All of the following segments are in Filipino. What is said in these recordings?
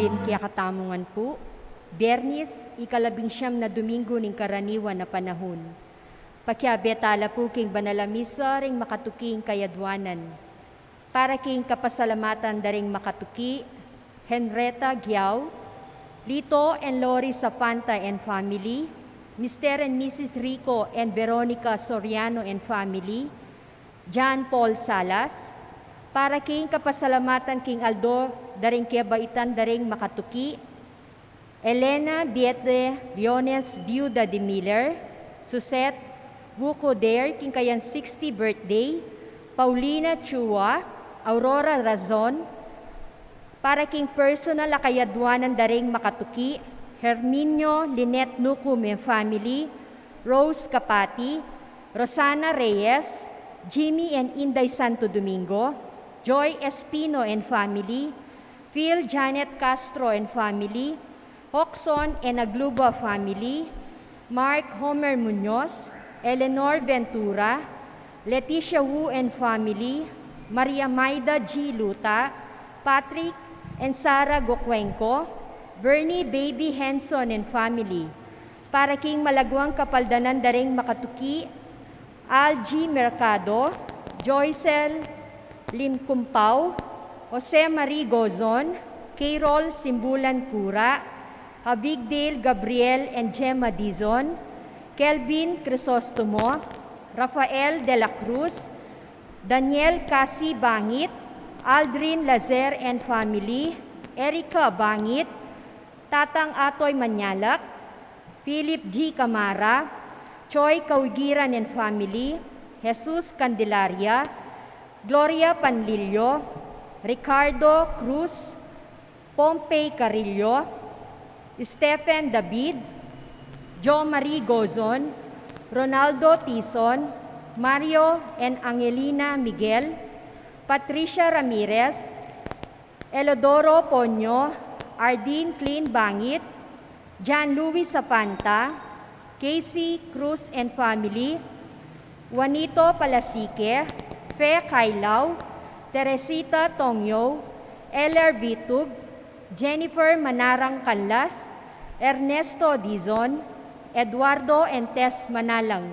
Marilyn Kiakatamungan po, Biyernes, ika-19 na Domingo ning karaniwan na panahon. Pakiabetala po king banalamisa ring makatuking kayadwanan. Para king kapasalamatan daring makatuki, Henretta Giao, Lito and Lori Sapanta and family, Mr. and Mrs. Rico and Veronica Soriano and family, John Paul Salas, para king kapasalamatan king Aldo daring kiabaitan daring makatuki, Elena Biete Leones Viuda de Miller, Suset Buko Der king kayang 60 birthday, Paulina Chua, Aurora Razon, para king personal akayadwanan daring makatuki, Herminio Lynette Nucum and family, Rose Capati, Rosana Reyes, Jimmy and Inday Santo Domingo, Joy Espino and family, Phil Janet Castro and family, Hoxon and Agluba family, Mark Homer Munoz, Eleanor Ventura, Leticia Wu and family, Maria Maida G. Luta, Patrick and Sarah Gokwenko, Bernie Baby Henson and family, para king malagwang kapaldanan daring makatuki, Al G. Mercado, Joycel Lim Kumpaw, Jose Marie Gozon, Carol Simbulan Cura, Habigdale Gabriel and Gemma Dizon, Kelvin Crisostomo, Rafael de la Cruz, Daniel Casi Bangit, Aldrin Lazer and family, Erica Bangit, Tatang Atoy Manyalak, Philip G. Camara, Choi Kawigiran and family, Jesus Candelaria, Gloria Panlilio, Ricardo Cruz, Pompey Carillo, Stephen David, Jo Marie Gozon, Ronaldo Tison, Mario and Angelina Miguel, Patricia Ramirez, Elodoro Ponyo, Ardine Clean Bangit, John Louis Sapanta, Casey Cruz and family, Juanito Palasique, Fe Kailaw, Teresita Tongyo, Eller Vitug, Jennifer Manarang Canlas, Ernesto Dizon, Eduardo and Tess Manalang,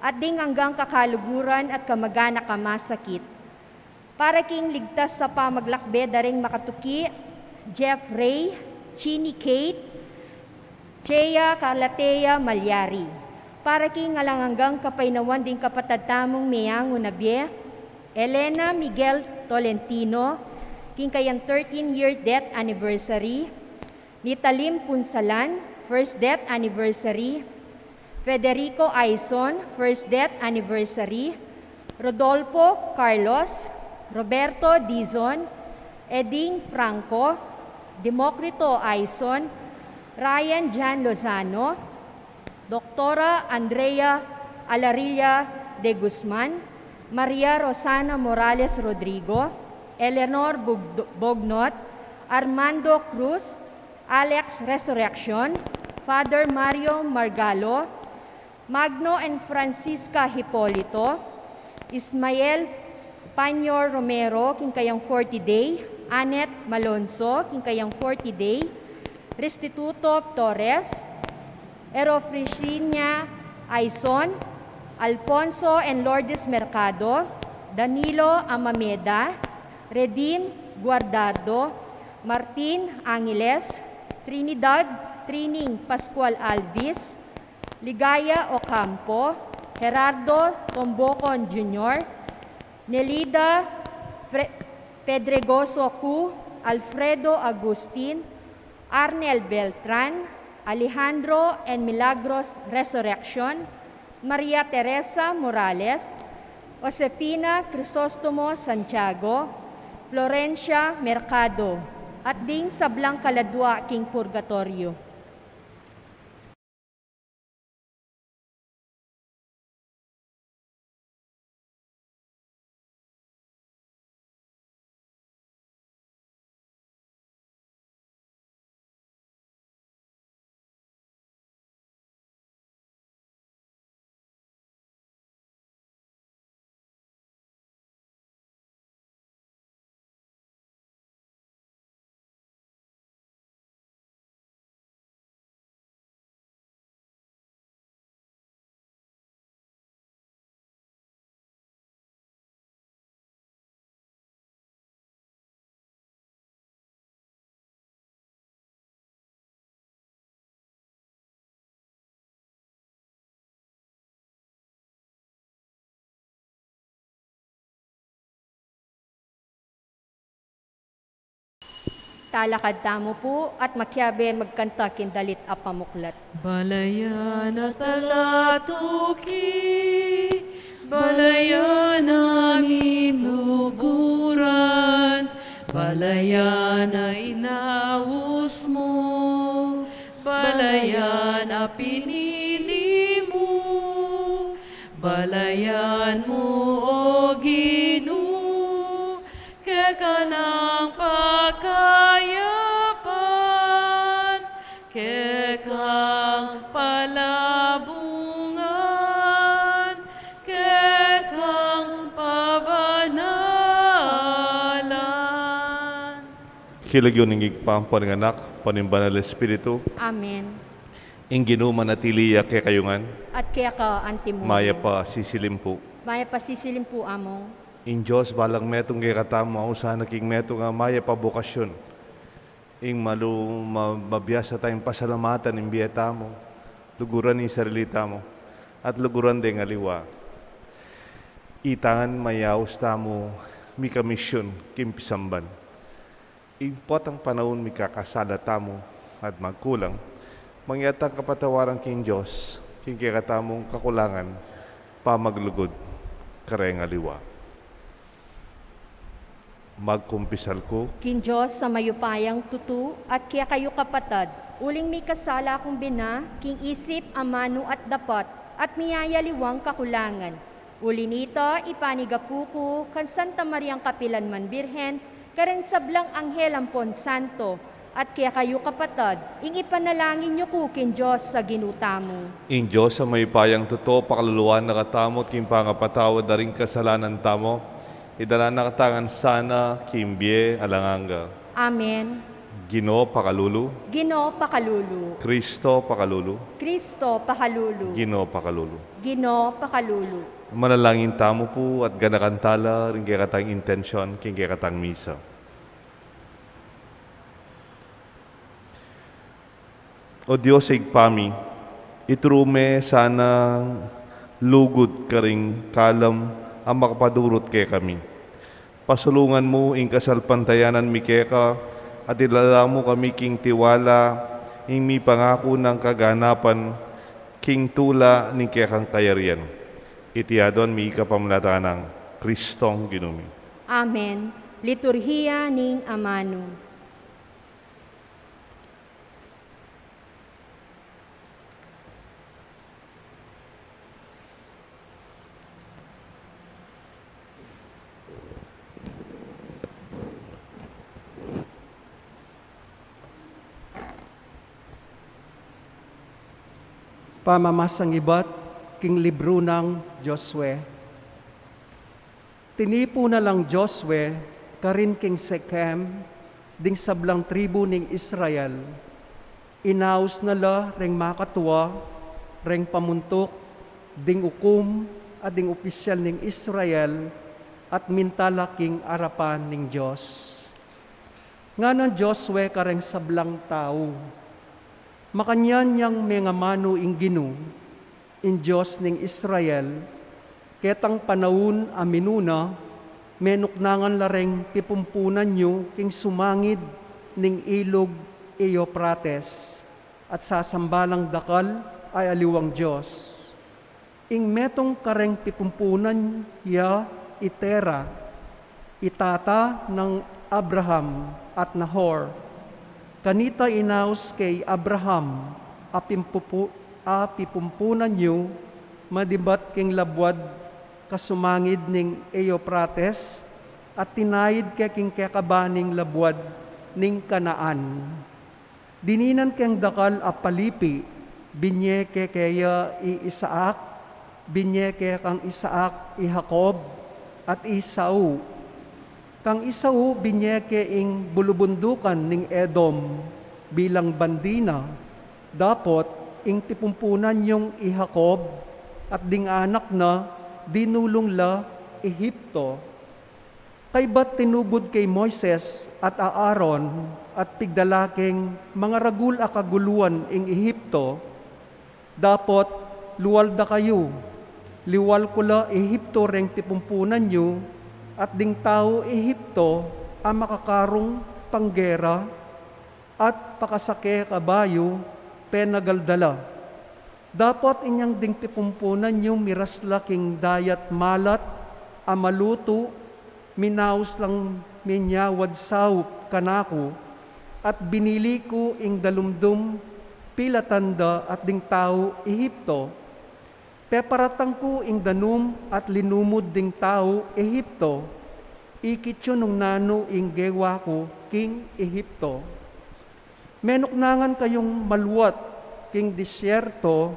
at ding hanggang kakaluguran at kamag-anak kamasakit. Para king ligtas sa pamaglakbe daring makatuki, Jeff Ray, Chini Kate, Chea Calatea Malyari. Para king alanganggang kapainawan ding kapatadtamong meyang unabye, Elena Miguel Tolentino, king kayang 13-year death anniversary, Nitalim Punsalan, first death anniversary, Federico Aison, first death anniversary, Rodolfo Carlos, Roberto Dizon, Eding Franco, Democrito Aison, Ryan Jan Lozano, Doktora Andrea Alarilla de Guzman, Maria Rosana Morales Rodrigo, Eleanor Bognot, Armando Cruz, Alex Resurrection, Father Mario Margalo, Magno and Francisca Hipolito, Ismael Panyor Romero, king kayang 40 day, Annette Malonzo, king kayang 40 day, Restituto Torres, Erofricinia Aison, Alfonso and Lourdes Mercado, Danilo Amameda, Redim Guardado, Martin Angeles, Trinidad Trining Pascual Alvis, Ligaya Ocampo, Gerardo Tombocon Jr., Nelida Pedregoso Cu, Alfredo Agustin, Arnel Beltran, Alejandro and Milagros Resurrection, Maria Teresa Morales, Josepina Crisostomo Santiago, Florencia Mercado, at ding sablang kaladwa king purgatorio. Talakad tamo po at makyabe magkanta kindalit a pamuklat. Balayan at alatuki, balayan namin nuguran, balayan na inahus mo, balayan a pinili mo, balayan mo o Ginoo, kaya ng pagkayapan, kekang palabungan, kekang pabanalan. Kilagyon ng igpampan ng anak, panimbanal Espiritu, Amen. ing ginuman at iliyak kay kayungan, At kaya ka antimo. maya pa sisilim po. Maya pasisilim po amo. In Diyos, balang metong kay katama, usahan na king metong maya pa bukasyon. Ing mabiyasa tayong pasalamatan ng biyata mo, luguran ni sarilita mo, at luguran din aliwa. Itangan mayaos tamo, mi kamisyon, kimpisamban. Impot ang panahon mi kakasala tamo, at magkulang, mangyatang kapatawaran king Diyos, king kikatamong kakulangan, pamaglugod, kareng aliwa. Magkumpisal ko, Kin Diyos sa mayupayang tutu at kaya kayo kapatad, uling may kasala akong bina, king isip, amano at dapat, at miyayaliwang kakulangan. Uli nito, ipanigapuko, kan Santa Mariang Kapilanman Birhen, karen sablang anghel ampon santo, at kaya kayo kapatad, ing ipanalangin niyo ko kin Diyos sa ginutamo. in Diyos sa may payang totoo, pakaluluan nakatamot, king pangapatawad na rin kasalanan tamo, idala nakatangan sana, kimbye, alanganga. Amen. Ginoo pakalulu, Ginoo pakalulu. Kristo pakalulu, Kristo pakalulu. Ginoo pakalulu. Ginoo pakalulu. Manalangin tamo po at ganakantala rin kaya katang intensyon, king kaya katang misa. O Diyos igpami, itrume sana lugod ka ring kalam ang makapadurot kay kami. Pasulungan mo ing kasalpantayanan mi keka at ilala mo kami king tiwala ing mi pangako ng kaganapan king tula ni kekang kayarian. Itiyadon mi kapamlatan ng Kristong Ginumi. Amen. Liturhiya ning amano. Pamamasang ibat, king libro ng Josue. Tinipo na lang Josue, karin king Sechem, ding sablang tribu ning Israel. Inaus na la reng makatwa, reng pamuntok, ding ukum, at ding opisyal ning Israel, at mintala king arapan ning Diyos. Nga ng Josue kareng sablang tao, makanyan yang mga mano ing Ginoo, in Diyos ning Israel, ketang panahon aminuna, menuknangan lareng pipumpunan nyo king sumangid ning ilog Euphrates, at sasambalang dakal ay aliwang Diyos. Ing metong kareng pipumpunan ya itera, itata ng Abraham at Nahor, kanita inaus kay Abraham, apipumpunan nyo, madibat king labwad, kasumangid ning Euphrates, at tinayid kay king kakabaning labwad ning Kanaan. Dininan keng dakal a palipi, binye ke kaya i-Isaak, binye ke kang Isaak i Jacob, at Isau. Kang Isau binye ke ing bulubundukan ning Edom bilang bandina, dapot ing tipumpunan yung i Jacob, at ding anak na dinulong la Ehipto. Kay ba't tinubod kay Moises at Aaron at pigdalaking mga ragul a kaguluan ing Ehipto, dapot luwal da kayo, liwal ko la Ehipto reng tipumpunan nyo, at ding tao Ehipto ang makakarong panggera at pakasake kabayo, penagaldala. Dapat inyang ding pipumpunan yung miras laking dayat malat, amaluto, minaus lang minyawad saup kanako, at binili ko ing dalumdum pilatanda at ding tao Ehipto. Peparatang ko ing danum at linumod ding tao Ehipto, ikityo nung nano ing gewa ko king Ehipto. Menoknangan kayong maluwat king disyerto,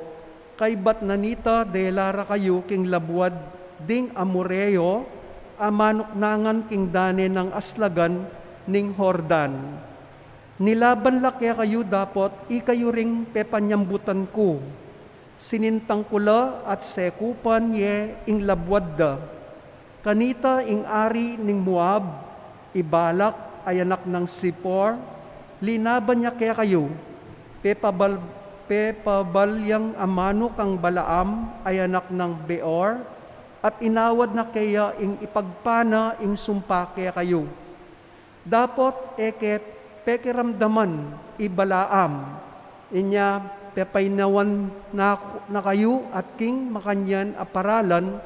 kay bat nanita delara kayo king labwad ding Amoreo, amanoknangan king dane ng aslagan ning Hordan. Nilaban lakya kayo dapat, ikayo ring pepanyambutan ko. Sinintang kula at sekupan ye ing labwad da. Kanita ing ari ning Moab, Ibalak ay anak ng Sipor, linaban niya kaya kayo, pepabalyang amano kang Balaam ay anak ng Beor, at inawad na kaya ing ipagpana ing sumpa kaya kayo. Dapat pekiramdaman ibalaam, inya pepainawan na kayo at king makanyan aparalan,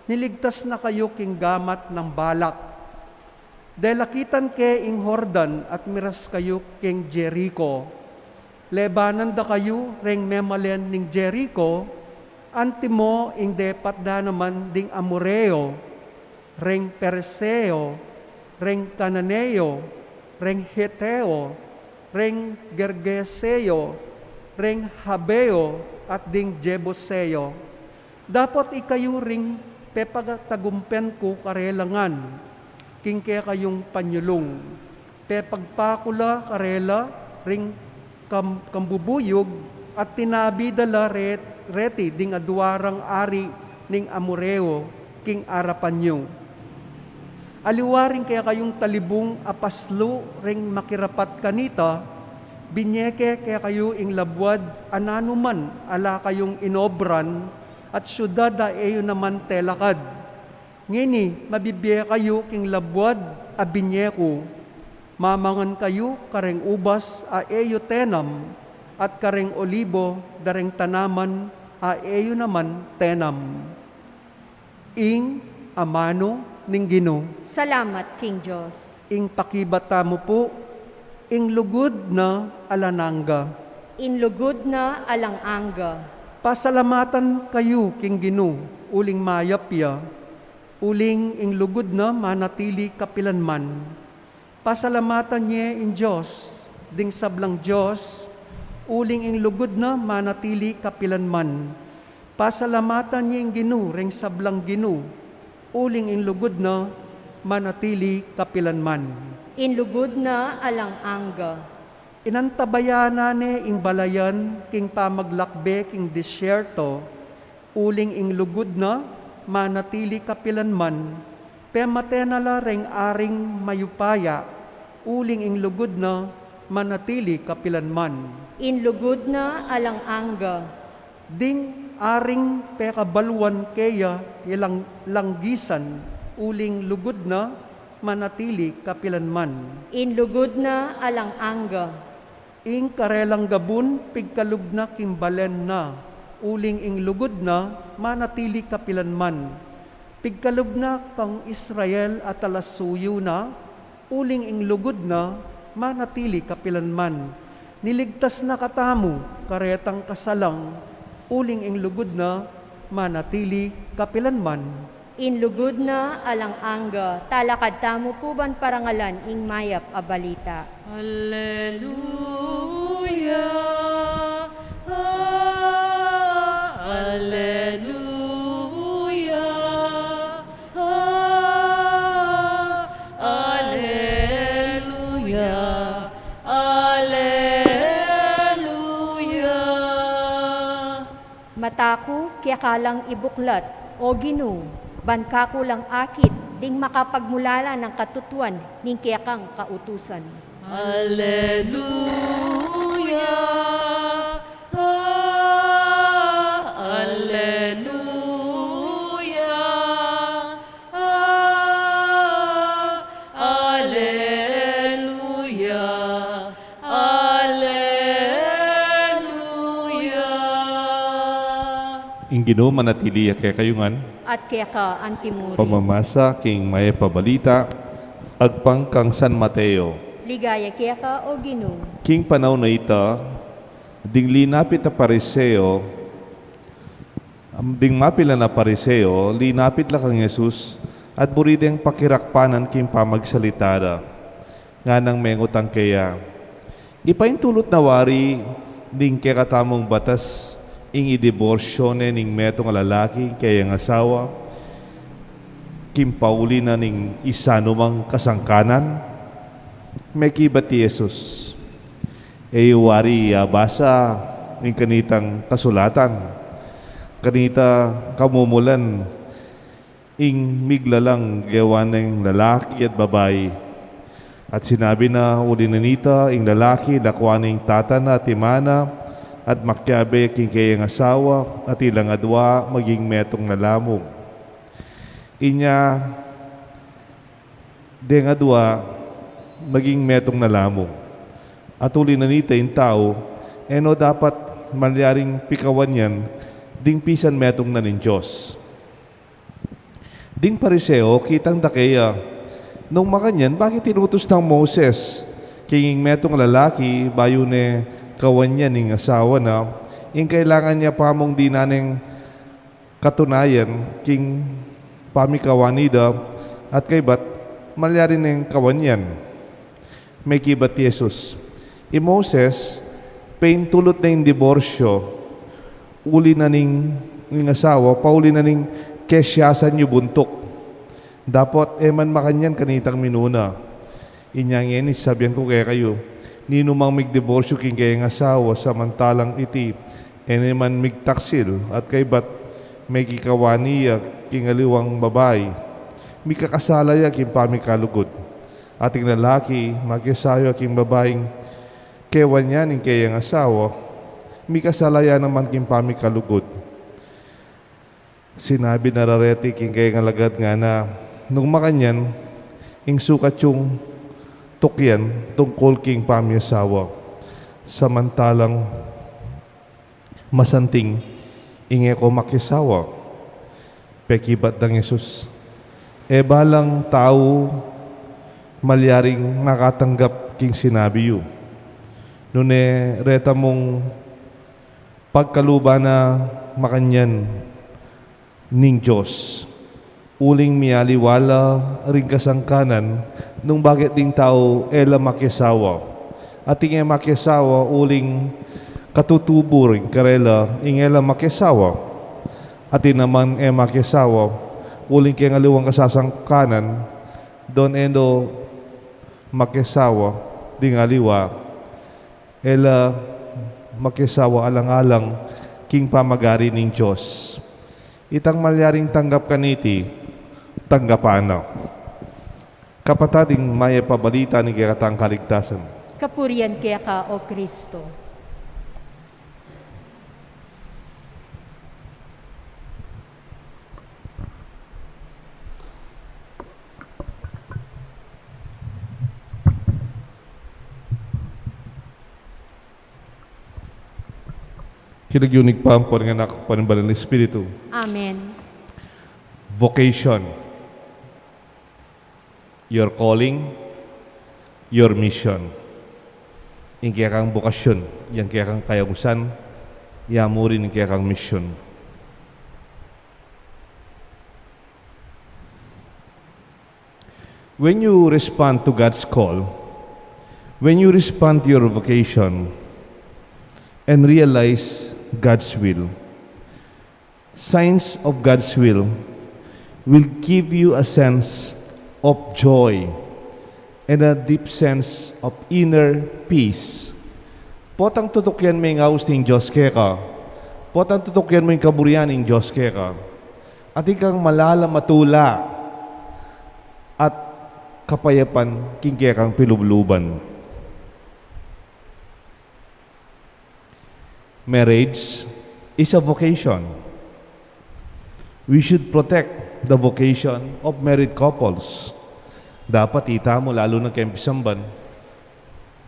niligtas na kayo king gamat ng Balak. Delakitan ke ing Hordan at miras kayo king Jericho. Lebanan da kayo reng memalen ning Jericho, antimo ing depat da naman ding Amoreo, reng Perseo, reng Cananeo, reng Heteo, reng Gergeseo, reng Habeo, at ding Jebuseo. Dapat ikayo ring pepagtagumpen ko karelangan, king kaya kayong panyulong. Pepagpakula karela ring kambubuyog at tinabi dala reti ding aduarang ari ning Amoreo king arapanyo. Aliwaring kaya kayong talibong apaslo ring makirapat kanita, binyeke kaya kayo ing labwad ananuman ala kayong inobran at syudad da eyo naman telakad. Ngini, mabibiya kayo king labwad a binyeko, mamangan kayo kareng ubas a eyo tenam, at kareng olibo dareng tanaman a eyo naman tenam. Ing amano ning Ginoo. Salamat, King Diyos. Ing pakibata mo po, ing lugod na alananga. Inlugod na alang-anga. Pasalamatan kayo, King Ginoo, uling mayapya, uling ing lugod na manatili kapilanman. Pasalamatan niya in Diyos, ding sablang Diyos, uling ing lugod na manatili kapilanman. Pasalamatan niya ing Ginoo, ring sablang Ginoo, uling ing lugod na manatili kapilanman. Inlugod na alang-anga. Inantabayana ne ing balayan king pamaglakbe king disyerto, uling ing lugod na manatili kapilanman, pematenala ring aring mayupaya, uling ing lugod na manatili kapilanman. Inlugod na alang-anga. Ding aring pekabaluan kaya ilang langgisan, uling lugod na manatili kapilanman. Inlugod na alang-anga. Ing karelang gabun, pigkalub na kimbalen na, uling ing lugod na, manatili kapilanman. Pigkalub na kang Israel at alasuyo na, uling ing lugod na, manatili kapilanman. Niligtas na katamu, karetang kasalang, uling ing lugod na, manatili kapilanman. Inlugod na alang-anga. Talakad tamo po ban parangalan ing mayap a balita. Alleluia. Alleluia. Alleluia. Alleluia. Mataku kaya kalang ibuklat, o Ginoo, banka ko lang akit, ding makapagmulala ng katutuan, ning kaya kang kautusan. Alleluia. Alleluia. Alleluia. Alleluia. Ingino manatili kay kayungan, at kaya ka antimuri. pamamasa king may pabalita, agpang kang San Mateo. Ligaya kaya ka o Ginoo. King panaw na ita, ding linapit na pariseo, ding mapila na pariseo, linapit la kang Jesus, at burideng pakirakpanan king pamagsalitada. Nga nang mengot ang kaya. Ipaintulot na wari, ding kaya katamong batas, ing idiborsyo ning metong lalaki kaya ng asawa, king pauli na ning isa numang kasangkanan, may kibat ti Jesus. Wari basa ning kanitang kasulatan, kanita kamumulan, ing miglalang gawan ng lalaki at babae. At sinabi na uli na nita, ing lalaki, lakwaning tatana at imana, at makyabe king kayang asawa, at ilang adwa, maging metong nalamog. Inya, deng adwa, maging metong nalamog. At uli na nita yung tao, eno dapat malyaring pikawan yan, ding pisan metong na nin Diyos. Ding pariseo, kitang dakeya, nung makanyan, bakit tinutos ng Moses? Kinging metong lalaki, bayo ne kawan niya ning asawa na, ing kailangan niya pamong dinaneng katunayan, king pamikawanida, at kay bat, malyari ng kawan yan. May kibat Jesus. I Moses, paintulot na yung diborsyo, uli na ning asawa, pauli na ning kesyasan yu buntok. Dapat eman makanyan kanitang minuna. Inyang yan, sabihan ko kaya kayo, ninumang migdiborsyo king kayang asawa samantalang iti, eman migtaksil at kay bat may kikawaniya king aliwang babae. May kakasalaya king pamikalugod. Ating lalaki, magisayo king babaeng kewan yan ing kayang asawa, may kasalaya naman king pamikalugod. Sinabi na rareti king kayang alagad nga na, nung makanyan, ing sukat yung tukyan tungkol king pamiasawa. Samantalang masanting inge ko makisawa. Pekibat ng Jesus. Balang tao malyaring nakatanggap king sinabi yu. Nune reta mong pagkaluba na makanyan ning Diyos. Uling mialiwala ring kasangkanan nung bakit ding tao ela makisawa. At inge makisawa uling katutubo ring karela ingela makisawa. At naman makisawa uling kaya ngaliwang kasasangkanan don endo makisawa ding aliwa ela makisawa alang-alang king pamagari ning Diyos. Itang malyaring tanggap kaniti, tanggapana. Kapatading maya pabalita ni kaya katang kaligtasan. Kapurian kaya ka o Kristo. Kinagyunig pa ang panganak panimbalan ng Espiritu. Amen. Vocation. Your calling, your mission. Yung kaya kang bokasyon, yung kaya kang kayagusan, yamurin yung kaya kang mission. When you respond to God's call, when you respond to your vocation, and realize God's will, signs of God's will give you a sense of joy and a deep sense of inner peace. Potang tutukyan mo yung ngaus ng Diyos kaya potang tutukyan mo yung kaburian ng Diyos kaya at ikang malala matula at kapayapan king kaya kang pilubluban. Marriage is a vocation. We should protect the vocation of married couples. Dapat ita mo, lalo na kayong pisamban,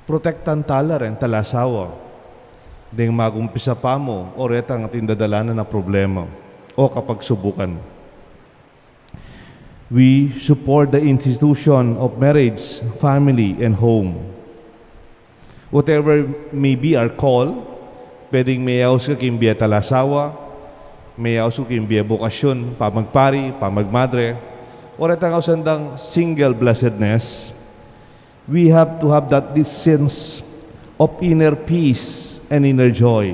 protektan tala rin talasawa. ding magumpisa pa mo o retang at indadalanan na problema o kapag subukan. We support the institution of marriage, family, and home. Whatever may be our call, pwedeng mayaos ka kimbiya talasawa, mayaos ka kimbiya bokasyon, pamagpari, pamagmadre, o retang sandang single blessedness. We have to have that this sense of inner peace and inner joy.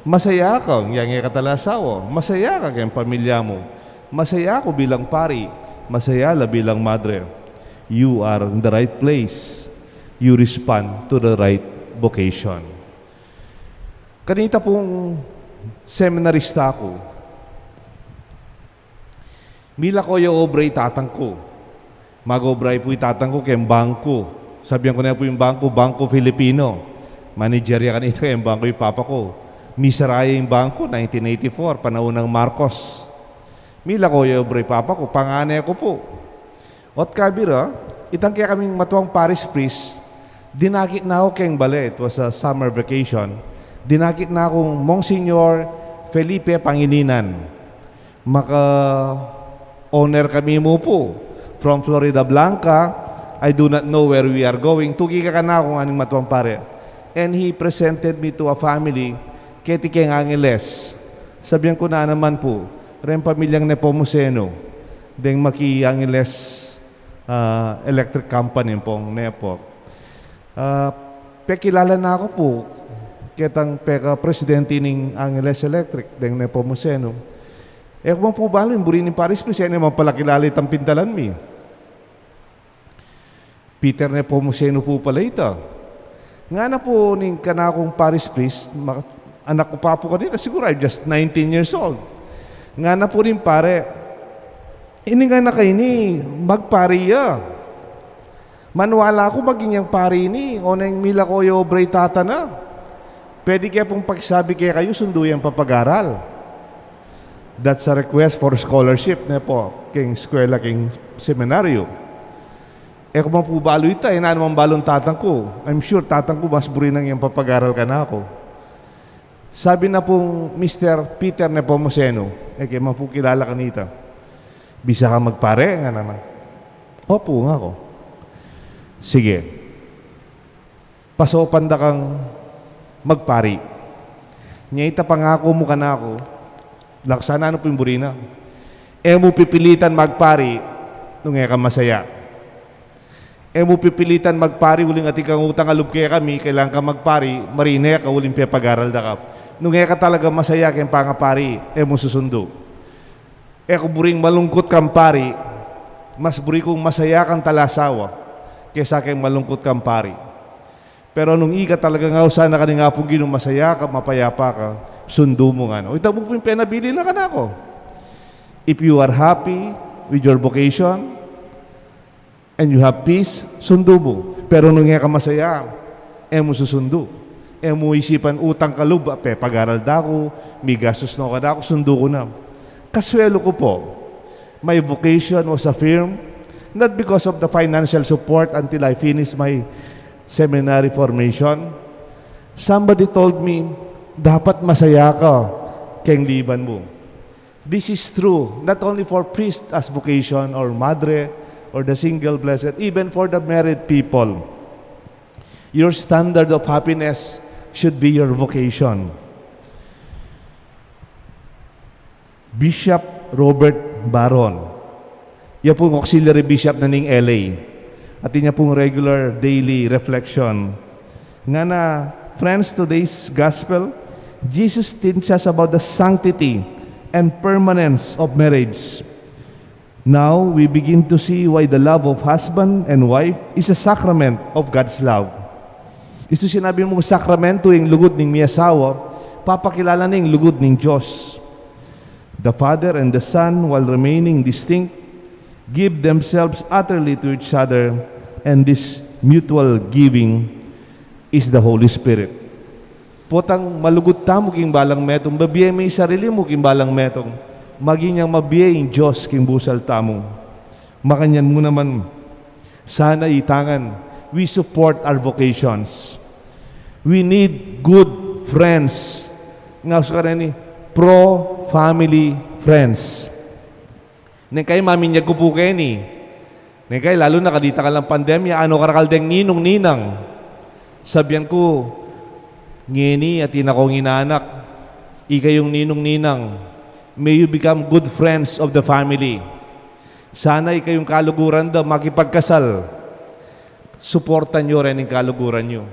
Masaya kang yang katalasawa, masaya ka kang pamilya mo, masaya ako bilang pari, masaya la bilang madre. You are in the right place. You respond to the right vocation. Kanita pong seminarista ako, mila ko yung obray tatang ko. Mag-obray po yung tatang ko kayong bangko. Sabihan ko na po yung bangko, Bangko Filipino. Managerya kanito yung bangko yung papa ko. Misaraya yung bangko, 1984, panahon ng Marcos. Mila ko yung obray papa ko, panganay ko po. Ot kabira, itang kaya kaming matuwang Paris priest, dinakit na ako kayong bale. It was a summer vacation. Dinakit na akong Monsignor Felipe Pangilinan. Maka-owner kami mo po. From Florida Blanca, I do not know where we are going. Tugi ka na kung aning matuwang pare. And he presented me to a family, keti keng Angeles. Sabihan ko na naman po, rin pamilyang Nepomuceno, deng Maki Angeles Electric Company pong Nepo. Pekilala na ako po, ketang peka presidente ng Angeles Electric, deng Nepomuceno. Kung po ba, yung burin ng Paris Priest, yan naman pala kilala itang pintalan mi. Peter Nepomuceno po pala ito. Nga na po ning kanakong Paris Priest, anak ko pa po kanina, siguro I'm just 19 years old. Nga na po rin pare, ini nga na kayo ni, magpariya. Manuwala ko maging yung pari ni, o na yung mila ko yung obray tata na. Pwede kaya pong pagsabi kaya kayo, sundo yung papag-aral. That's a request for scholarship na po, king eskwela, king seminaryo. Kung po balo ito, na naman balong tatang ko. I'm sure tatang ko mas buri nang yung papag-aral ka na ako. Sabi na pong Mr. Peter Nepomuceno, kaya man po kilala kanita, bisa ka magpare nga naman. Opo nga ako. Sige. Pasopan da kang magpari. Nyayta pangako mo ka na ako, laksana ano po yung burina. Mo pipilitan magpari, nung ka masaya. Mo pipilitan magpari, uling ati kang utang alub kaya kami, kailangan ka magpari, marine ka, uling piya pag-aral da ka. Nung ka talaga masaya kayong pangapari, mo susundo. Kung buring malungkot kang pari, mas buri kong masaya kang talasawa, kaysa kayong malungkot kang pari. Pero nung ika talaga nga, sana ka nga po ginong masaya ka, mapayapa ka, sundo mo nga. Ito mo po yung penabili na ka na ako. If you are happy with your vocation, and you have peace, sundo mo. Pero nung nga ka masaya, mo susundo. Mo isipan utang kalub, pag-aral da ko, may gastos na ka da ko, sundo ko na. Kaswelo ko po, my vocation was affirmed, not because of the financial support until I finished my seminary formation. Somebody told me, dapat masaya ka keng liban mo. This is true, not only for priest as vocation or madre, or the single blessed, even for the married people. Your standard of happiness should be your vocation. Bishop Robert Baron, yan pong auxiliary bishop na ning LA, at niya pong regular daily reflection. Nga na, friends, today's gospel, Jesus teaches us about the sanctity and permanence of marriage. Now, we begin to see why the love of husband and wife is a sacrament of God's love. Ito sinabi mong sakramento yung lugod ng miyasawa, papakilala na yung lugod ng Diyos. The Father and the Son, while remaining distinct, give themselves utterly to each other, and this mutual giving is the Holy Spirit. Potang malugod tamo king balang metong, babiyay may sarili mo king balang metong, maging ang mabiyay ang Diyos king busal tamo. Makanyan mo naman, sana itangan, we support our vocations. We need good friends. Nga gusto ka rin pro-family friends. Neng kayo maminyag ko po kayo ni. Neng kayo, lalo na kadita ka lang pandemya, ano karakaldeng ninong-ninang. Sabihan ko, ngeni at ina kong inaanak, ika yung ninong-ninang. May you become good friends of the family. Sana ikayong kaluguran daw, makipagkasal. Suportan nyo rin ang kaluguran nyo.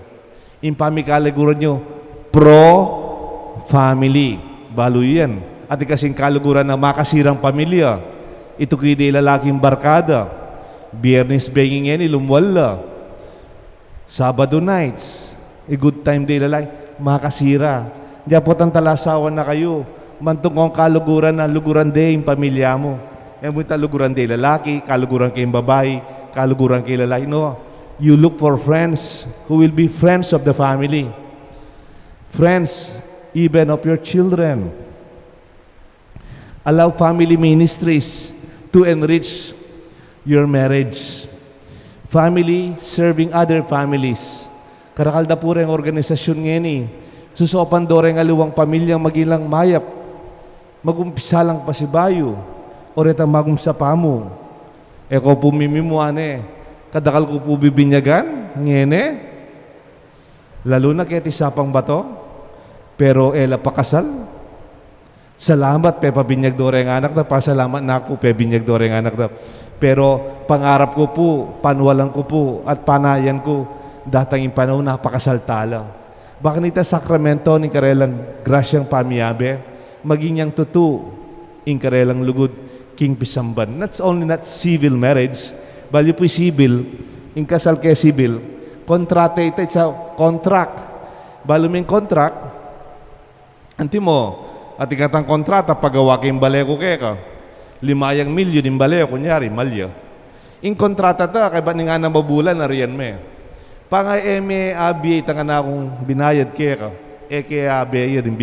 Impami kaluguran nyo, pro-family. Balo yan. At kasing kaluguran na makasirang pamilya. Ito kidi lalaking barkada. Biyernes benging yan, ilumwala. Sabado nights, a good time day lalaki, makasira. Diyan po tang talasawan na kayo. Mantong kong kaluguran na luguran day yung pamilya mo. E mo luguran day lalaki, kaluguran kayong babae, kaluguran kay lalaki. No, you look for friends who will be friends of the family. Friends even of your children. Allow family ministries to enrich your marriage. Family serving other families. Karakalda po rin organisasyon ngayon eh. Susopan do rin aliwang pamilyang magilang mayap. Magumpisa lang pa si bayo. O reta magumsa pa mo. Eko po mimimuane. Kadakal ko po bibinyagan. Ngene. Lalo na kaya tisapang bato. Pero ela pakasal. Salamat pe pabinyag do rin anak na. Pasalamat na ako pe binyag do rin anak na. Pero pangarap ko po, panwalan ko po, at panayan ko, datang yung panahon napakasaltala. Baka nita sakramento ni karelang grasyang pamiyabe, maging yang tutu, in karelang lugod, king pisamban. Not only not civil marriage, bali po civil, in kasal kay civil, kontrate ito, it's a contract. Balo may contract, anti mo, at ikatang kontrata, pagawa kayong baleko kaya 5 milyon yung baleo, kunyari, malya. In kontrata ta, kaya ba nga na mabulan na riyan me? Pangay eme abi, tanga na akong binayad kaya ka. Kaya abi, din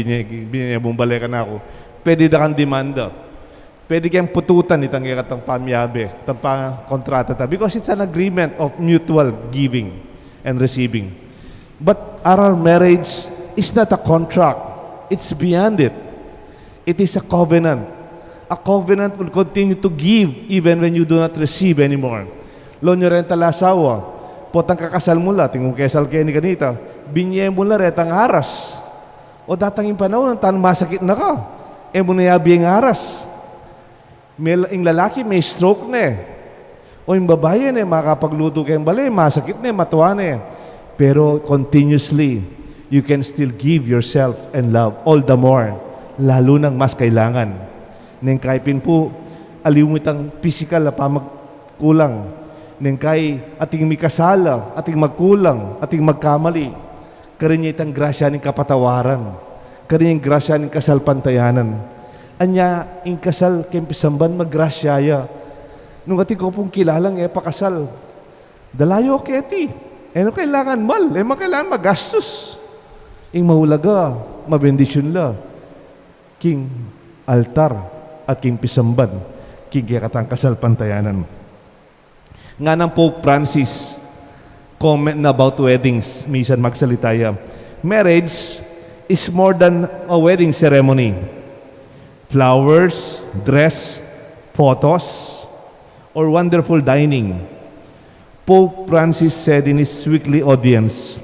binyabong baleka na ako. Pwede da kang demanda. Pwede kayang pututan itang ikatang pamyabe, itang kontrata ta. Because it's an agreement of mutual giving and receiving. But our marriage is not a contract. It's beyond it. It is a covenant. A covenant will continue to give even when you do not receive anymore. Lo nyo rin talasawa, potang kakasal mula, tingong kesal kayo ni kanita, binye mula rin ang aras. O datang yung panahon, tan masakit na ka. E mo na yabi ang aras. Yung lalaki may stroke na O yung babae na makapagluto kayong balay, masakit na matuwa na Pero continuously, you can still give yourself and love all the more, lalo nang mas kailangan. Neng kay pin po, aliwit ang physical na pamagkulang. Neng kay ating mikasala, ating magkulang, ating magkamali. Karinya itang grasya ng kapatawaran. Karinya yung grasya ng kasalpantayanan. Anya, yung kasal kempisamban maggrasyaya. Nung ating ko pong kilalang pakasal. Dalayo keti. Ano kailangan mal? Kailangan magastos. Yung mahulaga, mabendisyon la. King altar at king pisamban, king kayakatang kasal pantayanan. Nga ng Pope Francis, comment na about weddings, minsan magsalitaya. Marriage is more than a wedding ceremony. Flowers, dress, photos, or wonderful dining. Pope Francis said in his weekly audience,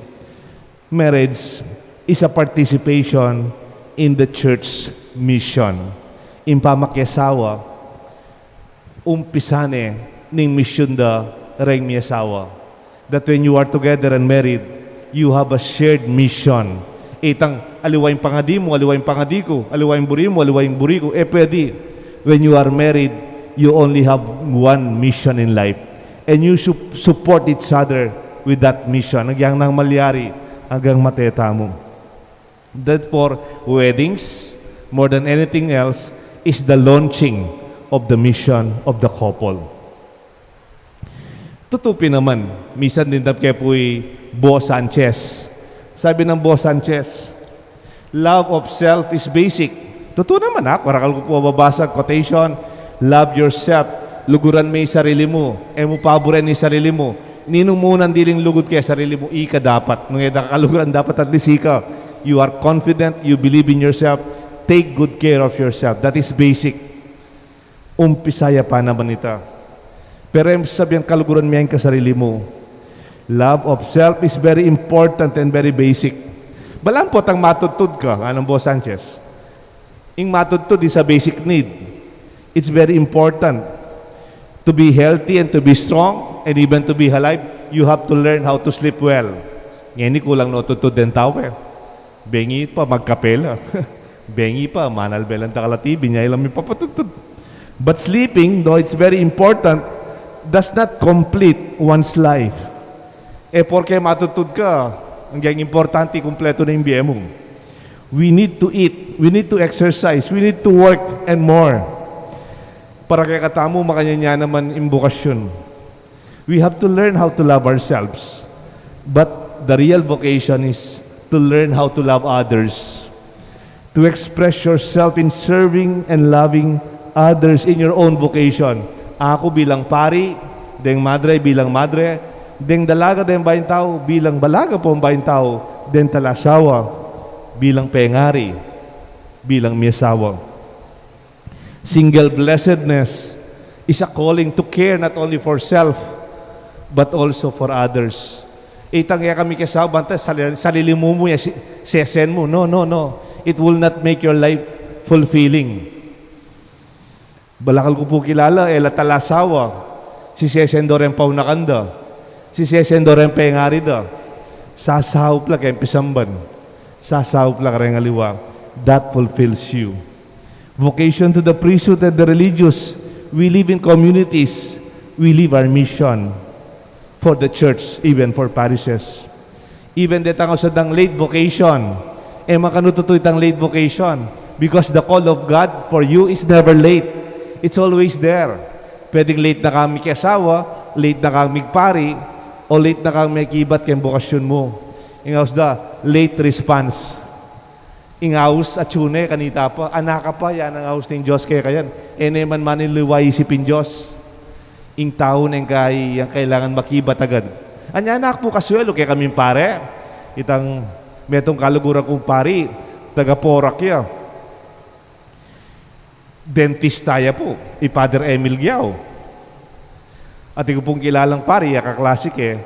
marriage is a participation in the church mission. Impamakyasawa, umpisane ning mission da reng miyasawa. That when you are together and married, you have a shared mission. Itang aliwayang pangadi mo, aliwayang pangadi ko, aliwayang buri mo, aliwayang buri ko. Pwede. When you are married, you only have one mission in life. And you should support each other with that mission. Hanggang nang malyari, hanggang mateta mo. Therefore, weddings, more than anything else, is the launching of the mission of the couple. Tutupi naman, misan din kay po'y Bo Sanchez. Sabi ng Bo Sanchez, love of self is basic. Totoo naman karakal ko po babasa quotation, love yourself, luguran may sarili mo, mo paboran ni sarili mo. Ninong mo nang diling lugod kay sarili mo, ika dapat. Nung kaluguran dapat at least ika. You are confident, you believe in yourself, take good care of yourself. That is basic. Umpisaya pa naman ita. Pero yung sabihan kaluguran mo yan ka sarili mo. Love of self is very important and very basic. Balaan po tang matutod ka, anong Boss Sanchez? Yung matutod is a basic need. It's very important. To be healthy and to be strong and even to be alive, you have to learn how to sleep well. Ngayon, kulang na tutod din tao eh. Bengi pa, magkapela. Bengi pa, manalbelan takalatibi, niya ilang may papatutod. But sleeping, though it's very important, does not complete one's life. Porke matutod ka, ang gayang importante, kumpleto na yung biye mo. We need to eat, we need to exercise, we need to work and more. Para kaya katamo, makanya naman imbukasyon. We have to learn how to love ourselves. But the real vocation is to learn how to love others. To express yourself in serving and loving others in your own vocation. Ako bilang pari, deng madre bilang madre, deng dalaga deng bayin tao, bilang balaga po ang bayin tao, deng talasawa, bilang pengari, bilang miyasawa. Single blessedness is a calling to care not only for self, but also for others. Itang ya kami kasawa, banta, salili mo mo, sesen mo. No. It will not make your life fulfilling. Balakal ko po kilala, ela talasawa, si sesen do rin paunakanda, si sesen do rin pengari da, sasahop lang kayong pisamban, sasahop lang kayong aliwa. That fulfills you. Vocation to the priesthood and the religious. We live in communities. We live our mission for the church, even for parishes. Even detang sa dang late vocation. Makanututoy tang late vocation. Because the call of God for you is never late. It's always there. Pwedeng late na kang mikiasawa, late na kang migpari, o late na kang may kibat kayong bokasyon mo. Ingaws da, late response. Ingaus at tune kanita pa, anak ka pa, yan ang aus ng Diyos kaya kayan. Man maniluway isipin Diyos. Ing tao ng kay yang kailangan makibat agad. Anya anak po kasuelo kaya kaming pare. Itang metong kaluguran kong pari, taga Porac ya. Dentista ya po, Father Emil Giao. At ko pong kilalang pari, kaklasik eh.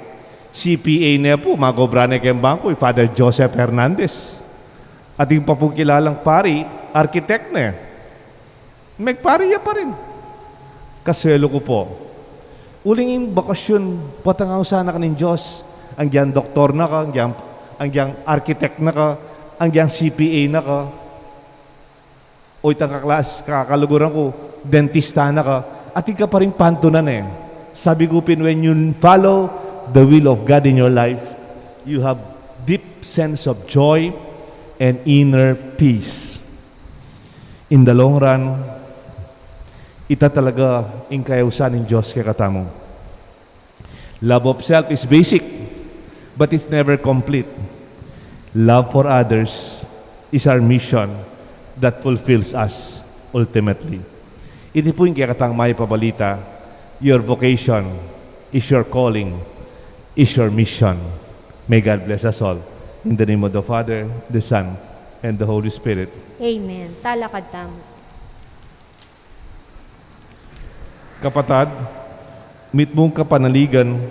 CPA niya po, magobra na kayong bangko, Father Joseph Hernandez. At yung pa pong kilalang pari, architect na. Magpariya pa rin. Kaselo ko po. Uling yung bakasyon, patangaw sana ka ng Diyos. Ang dyan doktor na ka, ang dyan architect na ka, ang dyan CPA na ka. O itang kakaluguran ko, dentista na ka. At ika pa rin pantunan eh. Sabi ko when you follow the will of God in your life, you have deep sense of joy and inner peace. In the long run, ita talaga ang kayusan ng Diyos kay katamo. Love of self is basic, but it's never complete. Love for others is our mission that fulfills us ultimately. Ito po yung kaya katang may pabalita, your vocation is your calling, is your mission. May God bless us all. In the name of the Father, the Son, and the Holy Spirit. Amen. Talakad tamo. Kapatad, mit mong kapanaligan,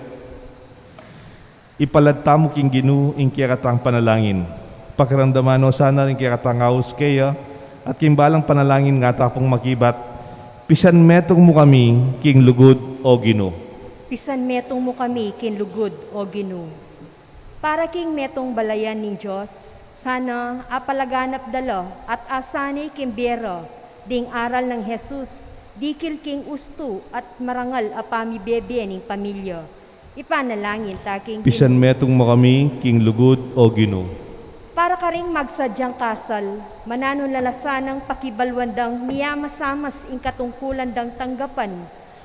ipalad mo king Ginu ing kiyakatang panalangin. Pakiramdaman o sana rin kiyakatang aus kaya at kimbalang panalangin nga tapong makibat, pisan metong mo kami king lugod o Ginu. Pisan metong mo kami kinlugod o Ginu. Para king metong balayan ng Diyos, sana apalaganap dalo at asani kimbero, ding aral ng Jesus, dikil king usto at marangal apami bebe ning pamilya. Ipanalangin taking Pisan metong mo kami king lugod o Ginu. Para ka ring magsadyang kasal, mananulalasan ng pakibalwandang miyamasamas ing katungkulan dang tanggapan,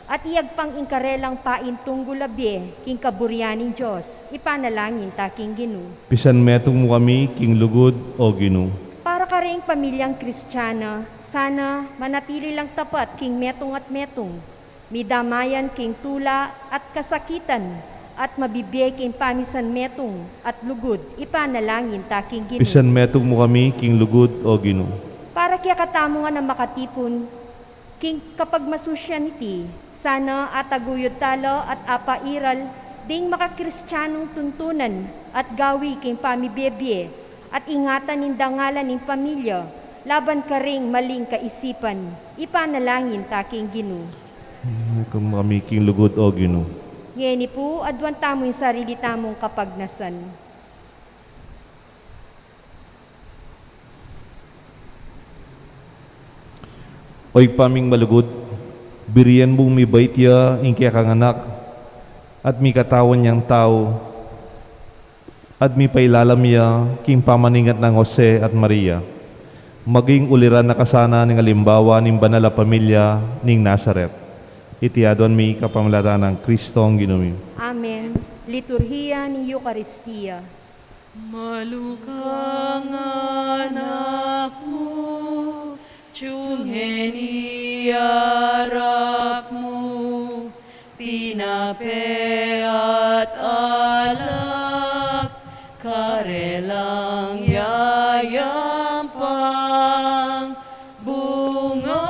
at iyagpang ingkarelang pain tunggulabi king kaburyaning Diyos, ipanalangin taking Ginu. Pisan metong mo kami king lugod o Ginu. Para ka ring pamilyang Kristiyana, sana manatili lang tapat king metong at metong, midamayan king tula at kasakitan, at mabibiyay king pamisan metong at lugod, ipanalangin taking Ginoo. Pisan metong mo kami, king lugod o Ginoo. Para kaya katamo nga na makatipon, king kapag masusyaniti, sana ataguyod talo at apairal, ding makakristiyanong tuntunan at gawi king pamibebye, at ingatan nindangalan ning pamilya, laban ka ring maling kaisipan, ipanalangin taking Ginoo. Kung kami, king lugod o Ginoo. Ngeni po, adwan tamo yung sarili tamong kapagnasan. Oy paming malugod, biriyan mong mi bait ya, ingkaya kang anak, at mi katawan niyang tao, at mi pailalam ya, king pamaningat ng Jose at Maria, maging uliran na kasana ng alimbawa ng banal na pamilya ng Nazaret. Itiadon mi kapamilatan ng Kristong Ginoo. Amen. Liturhiya ni Eucharistia. Malukang anak mo, tiyunghen iyarap mo, tinape at alak, karelang yayampang, bunga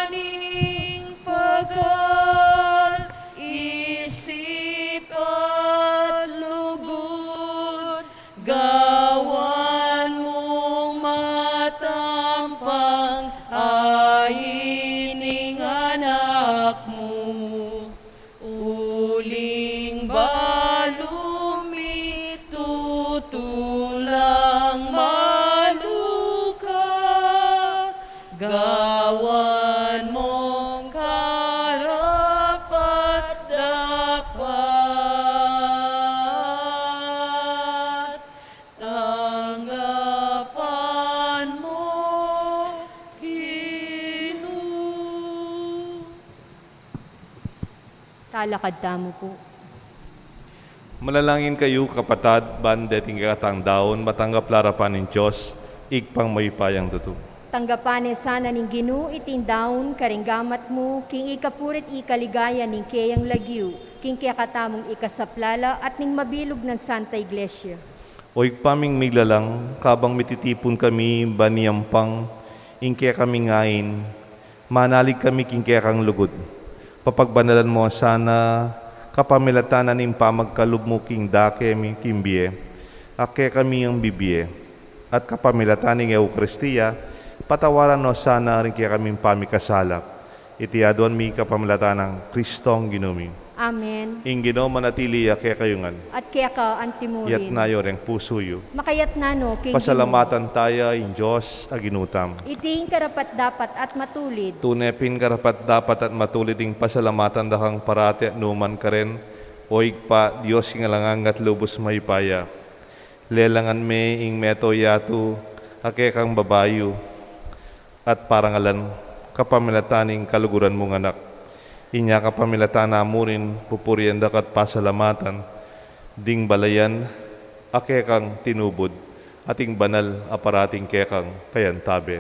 ning pagal, isip at lugod, gawan mong matampang, aining anak mo, uling balumi, tutulang maluka, gawan mong karapat dapat, tanggapan mo, Ginoo. Talakad tamo po. Manalangin kayo, kapatad, bandeting katang daon, matanggap larapan ng Diyos, igpang may payang tutu. Tanggapan sana ning Ginoo itindaon karinggamat mo, king ikapurit ikaligaya ning kayang lagyu, king kaya katamong ikasaplala at ning mabilog ng Santa Iglesia. O igpaming miglalang, kabang mititipon kami, baniyampang, ingkaya kami ngain, manalig kami king kaya kang lugod. Papagbanalan mo sana, kapamilatanan ng pamagkalub mo king dake mi kimbiye, ake kami ang bibiye, at kapamilatanan ng Eucharistia, patawaran no sana rin kaya kaming pamikasalak. Itiadon mi kapamilatanan ng Kristong Ginoo. Amen. Ing Ginoo manatili kaya kayungan, At kaya ka yat antimurin. nayo reng pusuyo. Makayat nano, king Pasalamatan tayo in Diyos aginutam. Ginoo. Iting karapat dapat at matulid. Tunepin karapat dapat at matulid ing pasalamatan dakang parati at numan ka rin, o igpa Diyos ing alangang at lubos maypaya. Lelangan me ing meto yatu, ake kang babayo, at parangalan, kapamilataning kaluguran mong anak. Inya kapamilatan namunin, pupurian dakat pasalamatan, ding balayan, ake kang tinubod, ating banal aparating kekang kayantabe.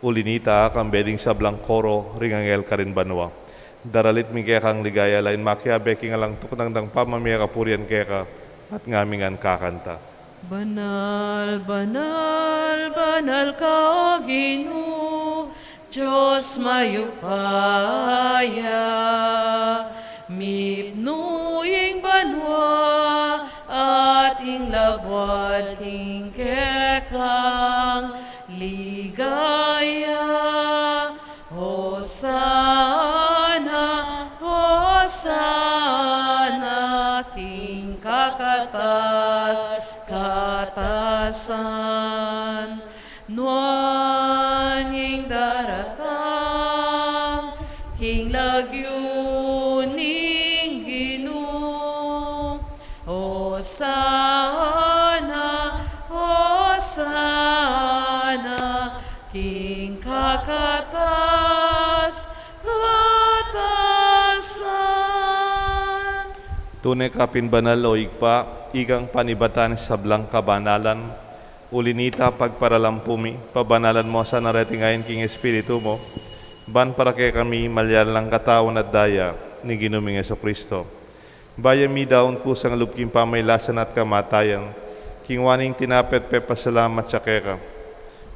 Ulinita kang beding sablang koro, ringangel ka rin banwa. Daralit mi kekang ligaya lain makiabe king alang tuknang dang pamamaya kapurian keka, at ngamingan kakanta. Banal, banal, banal ka, O Ginoo, Diyos mayupaya, mipnuing banwa, at ing labwat ing kekang ligaya. Hosana, Hosana, king kakatas, katasan, nuan ing daratang, king lagyo ning Ginoo. Hosana, Hosana, king kakatas, katasan. Tunay kapin banal o igpa, igang panibatan sa blang kabanalan, ulinita pagparalampumi, pabanalan mo sa naretingayin king Espiritu mo, ban para kay kami malyan lang katawan at daya ni Ginoong Jesucristo. Bayami daon kusang lupking pamaylasan at kamatayan, kingwaning tinapet pe pasalamat siya keka.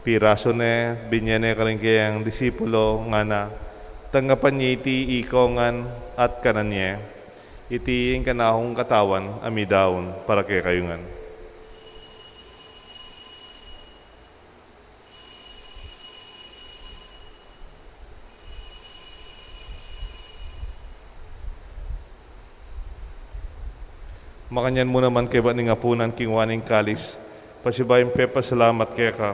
Piraso ne, binyane ka rin kayang disipulo nga na, tanggapan niya iti ikongan at kananye, iti yung kanahong katawan, ami daon, para kay kayungan. Makanyan mo naman kay ba ning apunan kingwaning kalis, pasibayin pe pasalamat keka.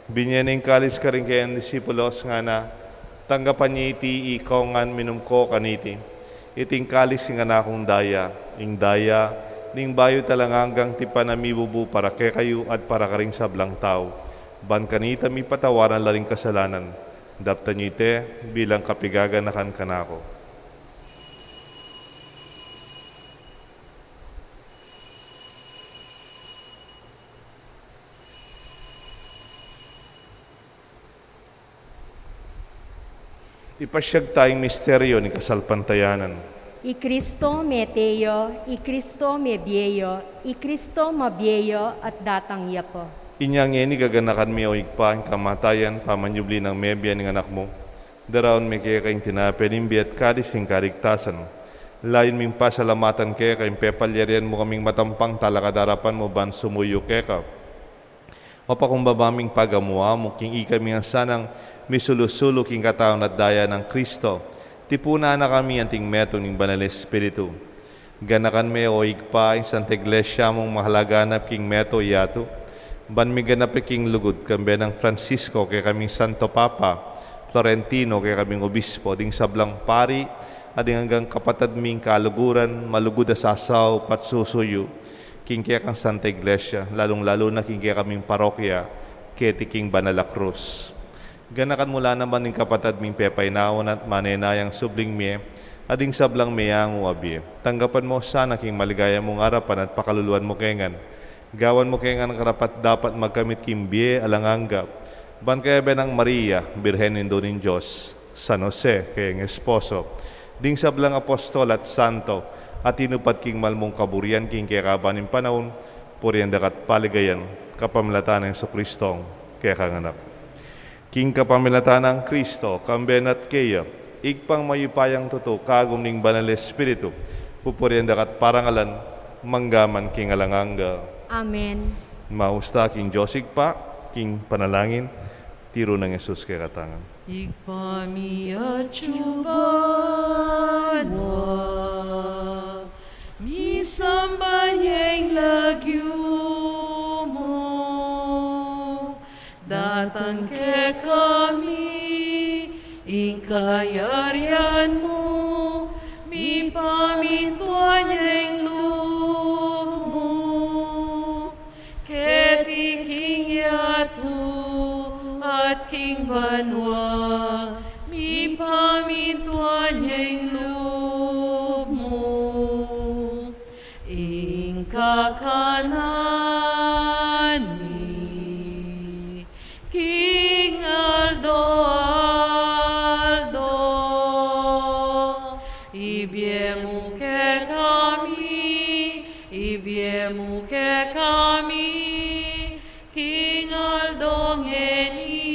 Binyaning kalis ka rin kayang disipulos nga na, tanggapan niya iti ikongan minumko kaniti. Iting kalis nga na akong daya, ing daya, ning bayo talanganggang ti panamibubu para kay kayo at para karing sablang tao. Ban kanita mi patawaran laring kasalanan, dapta niyo ite bilang kapigaganakan kanako. Ipasyag tayong misteryo ni kasalpantayanan. I Cristo meteo, I Cristo mebieyo, I Cristo mabieyo at datang yapo. Inyang ni gaganakan mi o igpa ang kamatayan pamanyubli ng mebya ng anak mo. Daraon mi kaya kayong tinapinimbi at kadis ng karigtasan. Layon ming pasalamatan kaya kayong pepalyarian mo kaming matampang talakadarapan mo ban sumuyo kaya ka. Mapakumbabaming pagamuha mo king ikami ang sanang misulusulo king kataon at daya ng Kristo. Tipuna na kami anting metong ng Banal Espiritu. Ganakan me o igpa ang Santa Iglesia mong mahalaganap king meto yato. Ban mi ganap king lugod kambe ng Francisco kay kaming Santo Papa, Florentino kay kaming Obispo, ding sablang pari, ading hanggang kapatad ming kaluguran, malugod asasaw, patsusuyo, king kaya kang Santa Iglesia, lalong-lalo na king kaya kaming parokya, keti king Banala Cruz. Ganakan mula naman ng kapatad ming pepay naon at manenayang subling miye, ading sablang miyang uabye. Tanggapan mo sana king maligaya mong harapan at pakaluluan mo kengan. Gawan mo kengan karapat dapat magkamit king biye alanganggap. Ban kaya benang Maria, Birhen nindo nin Diyos, San Jose, kayang esposo, ding sablang apostol at santo, at inupat king malmong kaburian king kaya kabaning panahon, puriyan dakat paligayan, kapamilatan ng Kristong kaya kanganak. King kapamilatan ng Kristo, kamben at kaya, igpang mayupayang tuto, kagum ning Banal Espiritu, pupuriyan dakat parangalan, manggaman king alanganga. Amen. Mausta king Josig pa, king panalangin, tiro ng Jesus kay katangan. Igpami at chubanwa, misambanyeng lagyo mo, datang ke kami, ingkayarian mo, mi pamintuanyeng loob mo, ketiking yatu at king banwa, mi pamintuanyeng loob mo, ingkakanan mi, King Aldo Aldo, ibiemu ke kami, King Aldo ngeni,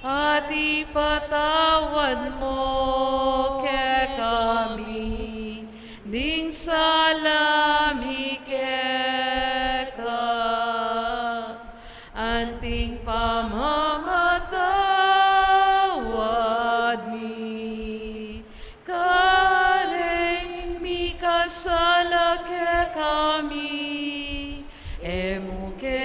at ipatawad mo ke kami, ding salami ka, anting pamamatawad mi, kareng mi kasala ke kami, emu ke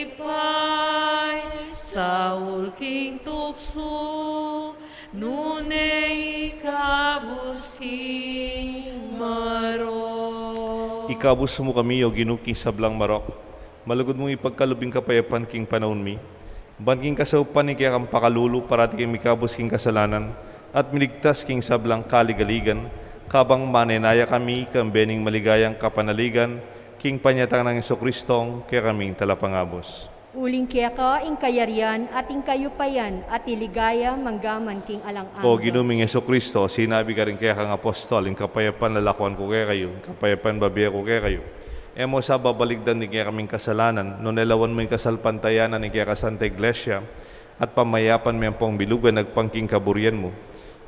ipay, Saul king tukso, nune ikabus king maro. Ikabus mo kami o ginuking sablang marok, malugod mong ipagkalubing kapayapan king panahon mi, ban king kasaupan ni kaya kang pakalulu parati king mikabus king kasalanan, at miligtas king sablang kaligaligan, kabang manenaya kami kambening maligayang kapanaligan, king panyatang ng Kristong kaya kaming talapangabos. Uling kaya ing kayarian at ing kayupayan at iligaya manggaman king alang-ang. O ginuming Yeso Kristo, sinabi ka rin kaya kang apostol, in kapayapan lalakuan ko kaya kayo, in kapayapan babiya ko kaya kayo. Emo sa babaligdan ni kaya kaming kasalanan, no nelawan mo yung kasalpantayanan ni kaya kasanta iglesia, at pamayapan mo yung pong bilugan, nagpangking kaburian mo,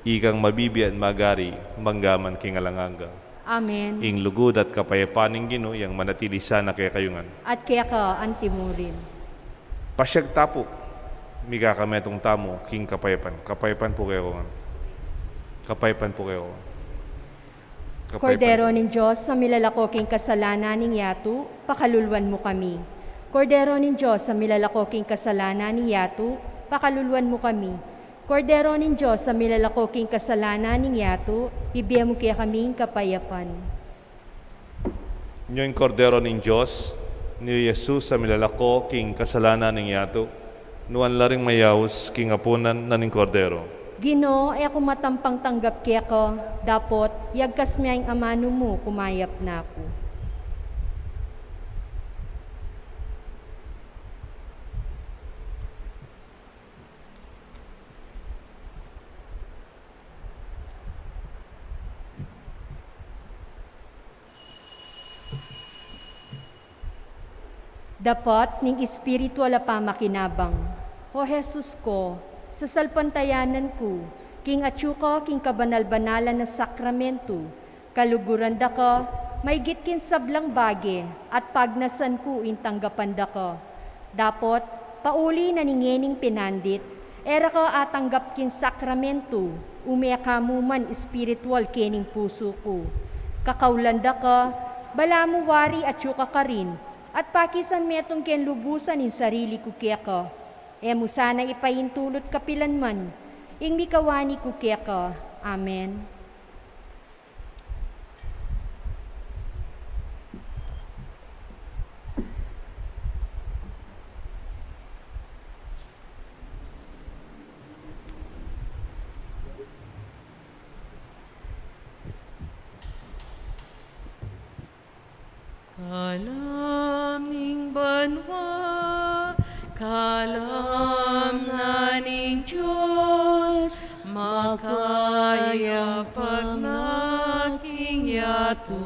ikang mabibiyan magari, manggaman king alanganga. Amen. Ing lugod at kapayapaning Ginoo, yang manatili sana kaya kayungan. At kaya ka antimurin. Pasyag tapo, miga kami itong tamo, king kapayapan. Kapayapan po kayo nga. Kapayapan po kayo. Kapayapan. Kordero ng Diyos, sa milalakoking kasalanan ng yatu, pakalulwan mo kami. Kordero ng Diyos, sa milalakoking kasalanan ng yatu, pakalulwan mo kami. Kordero ng Diyos, sa milalakoking kasalanan ng yatu, bibigyan mo kaya kaming kapayapan. Inyo yung kordero ng Diyos, ni Jesus sa milalako, king kasalanan ng yato, nuan laring mayaws, king apunan na ning kordero. Gino, ay ako matampang tanggap kaya ko, dapot, yagkas miya ang amano mo, kumayap na ako. Dapat ning espiritual pa makinabang. O Jesus ko, sa salpantayanan ko, king atsuka king kabanal-banalan na sakramento, kaluguran da ka, may gitkin sablang bage, at pagnasan ko intanggapan da ka. Dapot, pauli na ningening pinandit, era ka atanggap kin sakramento, umeka mo man espiritual kening puso ko. Kakaulanda ka, bala mo wari at syuka ka rin, at pakisan metong ken lubusan in sarili ko kaya ka. Mo sana ipahintulot kapilan man, ing mikawani ko kaya ka. Amen. Kalaming banwa, kalam naning Diyos, makaya pag naking yatu.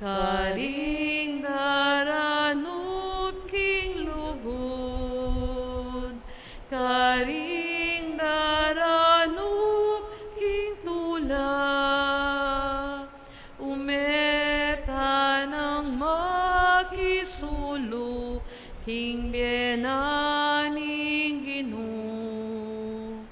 Karing daranut king lugod, karing daranut king tula. Makisulo, king bienaning Ginoo.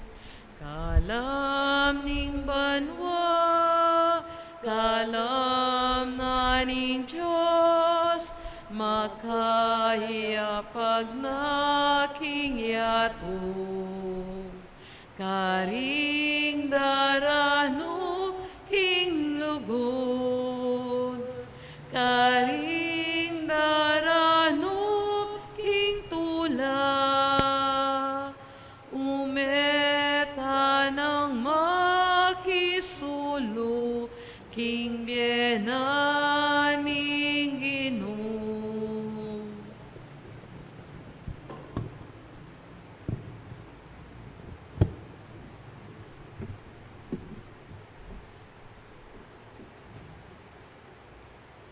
Kalam ning banwa, kalam naning Diyos, makaya pag naking yato. Karing darano, king lugod, karing darano, king tula, umeta ng makisulo, king bienaning Ginoo.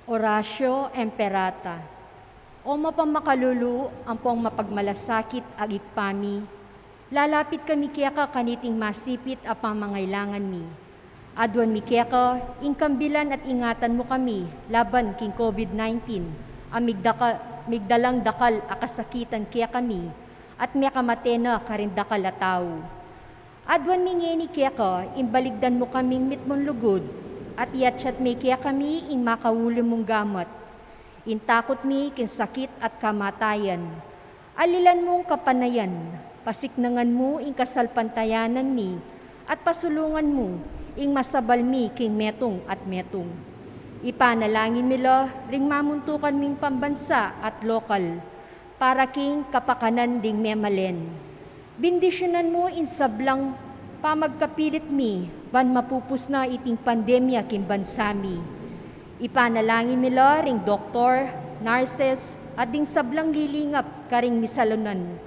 Oratio Imperata. O mapamakalulu, ang pong mapagmalasakit ag ikpami, lalapit kami kaya ka kaniting masipit a pamangailangan mi. Adwan mi kaya ka, ingkambilan at ingatan mo kami, laban king COVID-19, migdalang dakal a kasakitan kaya kami, at may kamatena karindakal a tao. Adwan mi ngeni kaya ka, imbaligdan mo kaming mitmon lugod, at iatsyat mi kaya kami ing makawulo mong gamat. Intakot mi kin sakit at kamatayan. Alilan mong kapanayan, pasiknangan mo ing kasalpantayanan mi, at pasulungan mo ing masabal mi king metong at metong. Ipanalangin mila ring mamuntukan ming pambansa at lokal, para king kapakanan ding memalen. Bindisyonan mo in sablang pamagkapilit mi, ban mapupus na iting pandemya kin bansami. Ipanalangin mila ring doktor, nurses, at ding sablang lilingap karing misalunan.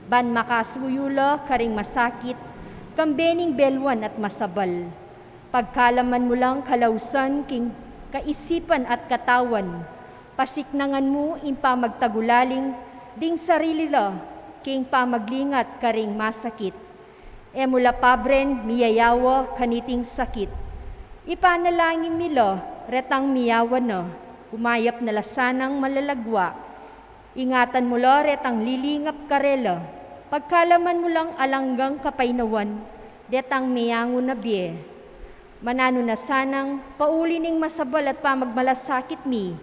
Ban makasuyula karing masakit, kambening belwan at masabal. Pagkalaman mo lang kalausan king kaisipan at katawan, pasiknangan mo impa magtagulaling, ding sarili la, king pamaglingat karing masakit. Emula pabren miyayawa kaniting sakit. Ipanalangin mila, retang miyawa na, umayap na lasanang malalagwa. Ingatan mo la, retang lilingap karela, pagkalaman mo lang alanggang kapainawan, detang miyango na biye. Manano na sanang paulining masabal at pamagmalasakit mi,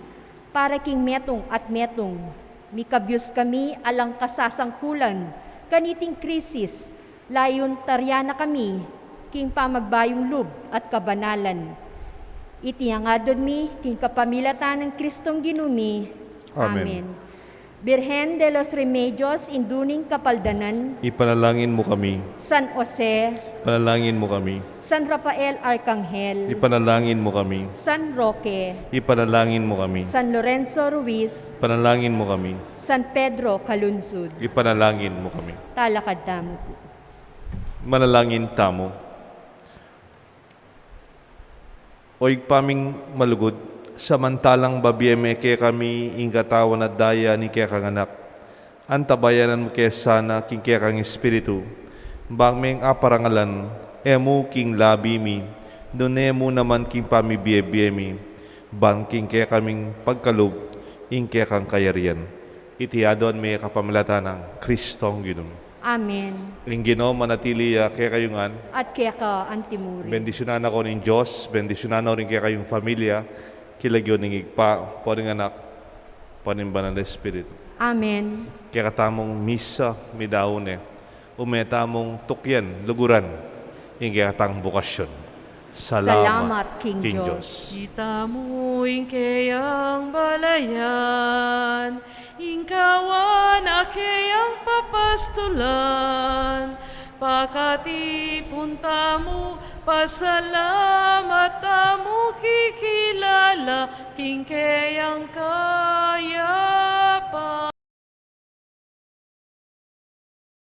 para king metong at metong. Mikabyos kami alang kasasangkulan, kaniting krisis, layon taryana kami, king pamagbayong lub at kabanalan. Itiyangadon mi, king kapamilatan ng Kristong ginumi. Amen. Birhen de los Remedios, induning kapaldanan, Ipanalangin mo kami. San Jose, Panalangin mo kami. San Rafael Arcangel, Ipanalangin mo kami. San Roque, Ipanalangin mo kami. San Lorenzo Ruiz, Panalangin mo kami. San Pedro Calunsud. Ipanalangin mo kami. Talakad damo po. Manalangin tamo. Oy paming malugod, samantalang babiyeme ke kami ingkatawan at daya ni kaya kang anak. Antabayanan mo kaya sana king kaya kang espiritu. Bang aparangalan, emu king labi mi, dunemu naman king pamibiyebiyemi. Bang king kaya kaming pagkalub, ing kaya kang kayarian. Itiyadon may kapamalatan ng Kristong Ginoo. Amen. Ing Ginoo manatili kaya kayungan. At kaya ka antimuri. Bendisyonan ako ng Diyos, bendisyonan ako rin kaya kayong familia, kilagyo ng igpa, poring anak, panimbanan ng Espiritu. Amen. Kaya katamong misa, midaone, umetamong tukyan, luguran, yung kaya katang bukasyon. Salamat, King Diyos. Kita mo kayang balayan, ingkawan akayang papastulan, pakati punta mo, pasalamat mo kikilala, king kayang kaya